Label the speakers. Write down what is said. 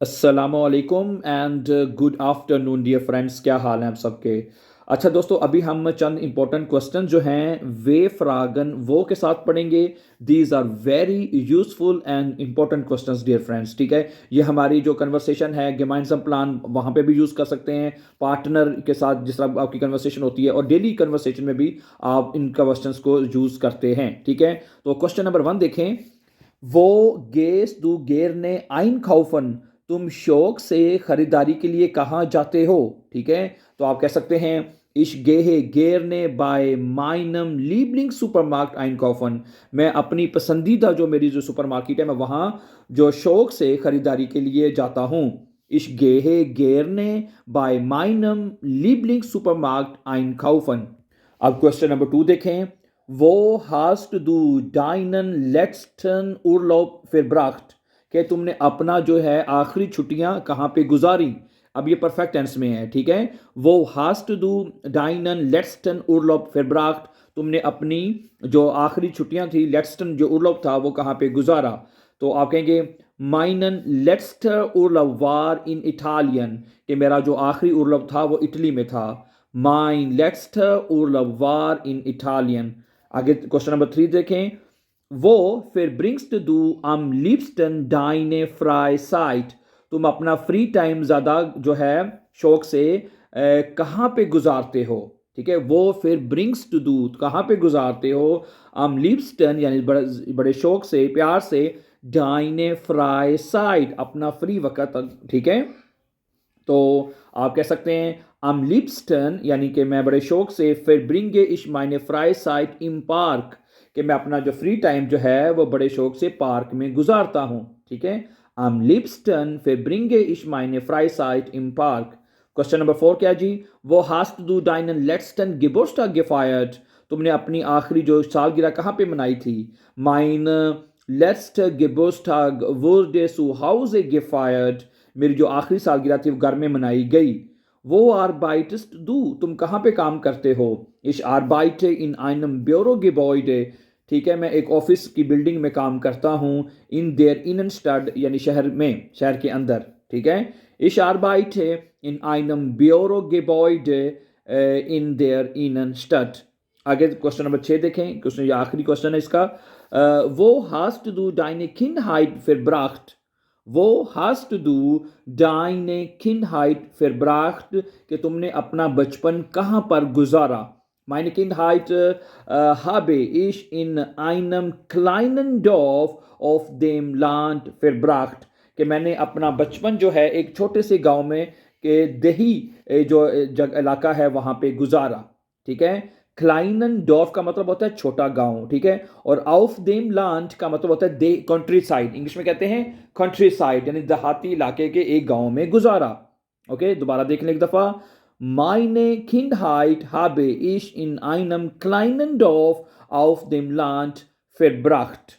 Speaker 1: अस्सलामुअलैकुम and good afternoon dear friends. क्या हाल हैं आप सबके। अच्छा दोस्तों, अभी हम चंद इंपॉर्टेंट क्वेश्चन जो हैं वे फ्रागन वो के साथ पढ़ेंगे। These are very useful and important questions dear friends. ठीक है, ये हमारी जो कन्वर्सेशन है गेमाइंसम प्लान वहाँ पे भी यूज़ कर सकते हैं, पार्टनर के साथ जिस तरह आपकी कन्वर्सेशन होती है, और डेली कन्वर्सेशन में भी आप इन क्वेश्चंस को यूज़ करते हैं। ठीक है, तो क्वेश्चन नंबर 1 देखें। वो गेस दू गेर ने आइन खाउफन, तुम शौक से खरीदारी के लिए कहाँ जाते हो। ठीक है, तो आप कह सकते हैं इश गेहे गेर ने बाय माइनम लीबलिंग सुपरमार्केट आइनकॉफन, मैं अपनी पसंदीदा जो मेरी जो सुपरमार्केट है मैं वहाँ जो शौक से खरीदारी के लिए जाता हूँ। इश गेहे गेर ने बाय माइनम लीबलिंग सुपरमार्केट आइनकॉफन। अब क्वेश्चन नंबर 2 देखें। वो हास्ट दू डाइनन लेट्सन उर्लॉप फिरब्राख्ट, कि तुमने अपना जो है आखिरी छुट्टियां कहाँ पे गुजारी। अब ये परफेक्ट टेंस में है। ठीक है, वो हास्ट दू डाइनन लेट्सन उर्लॉप फिरब्राख्ट, तुमने अपनी जो आखिरी छुट्टियां थी, लेट्सन जो उर्लॉप था वो कहाँ पे गुजारा। तो आप कहेंगे माइनन लेट्स्टर उर्लॉप वार इन इटालियन, कि मेरा जो आखिरी उर्लॉप था वो इटली में था। माइन लेट्स्टर उर्लॉप वार इन इटालियन। आगे क्वेश्चन नंबर 3 देखें। वो फिर ब्रिंग्स टू डू am liebsten deine Freizeit, तुम अपना फ्री टाइम ज़्यादा जो है शौक से कहाँ पे गुजारते हो। ठीक है, वो फिर ब्रिंग्स टू डू कहाँ पे गुजारते हो, am liebsten यानी बड़े बड़े शौक से प्यार से, deine Freizeit अपना फ्री वक्त। ठीक है, तो आप कह सकते हैं am liebsten यानी कि मैं बड़े शौक से, फिर bringe ich meine Freizeit im Park, कि मैं अपना जो फ्री टाइम जो है वो बड़े शौक से पार्क में गुजारता हूँ। ठीक है, am liebsten फिर bringe ich meine Freizeit im Park। Question number 4 क्या जी। वो hast du deinen letzten Geburtstag gefeiert, तुमने अपनी आखिरी जो सालगिरह कहाँ पे मनाई थी। Mein letzter Geburtstag wurde zu Hause gefeiert, मेरी जो आखिरी सालगिरह थी वो घर में मनाई गई। वो आर्बाइटस्ट दू, तुम कहाँ पे काम करते हो। इश आर्बाइटे इन einem Bürogebäude, ठीक है, मैं एक ऑफिस की बिल्डिंग में काम करता हूँ। इन देयर इननस्टड यानी शहर में, शहर के अंदर। ठीक है, इश आर्बाइटे इन einem Bürogebäude इन देयर इननस्टड। आगे क्वेश्चन नंबर 6 देखें, क्वेश्चन ये आखिरी क्वेश्चन है इसका। वो hast du deine Kindheit verbracht, वो hast du deine Kindheit verbracht, कि तुमने अपना बचपन कहाँ पर गुजारा। Meine Kindheit habe ich in einem kleinen Dorf auf dem Land verbracht, कि मैंने अपना बचपन जो है एक छोटे से गांव में के देही जो जग इलाका है वहाँ पे गुजारा। ठीक है, क्लाइनन डॉर्फ का मतलब होता है छोटा गांव। ठीक है, और आउफ देम लैंड का मतलब होता है दे कंट्री साइड, इंग्लिश में कहते हैं कंट्री साइड, यानी देहाती इलाके के एक गांव में गुजारा। ओके, दोबारा देख लें एक दफा। Meine Kindheit habe ich in einem kleinen Dorf auf dem Land verbracht।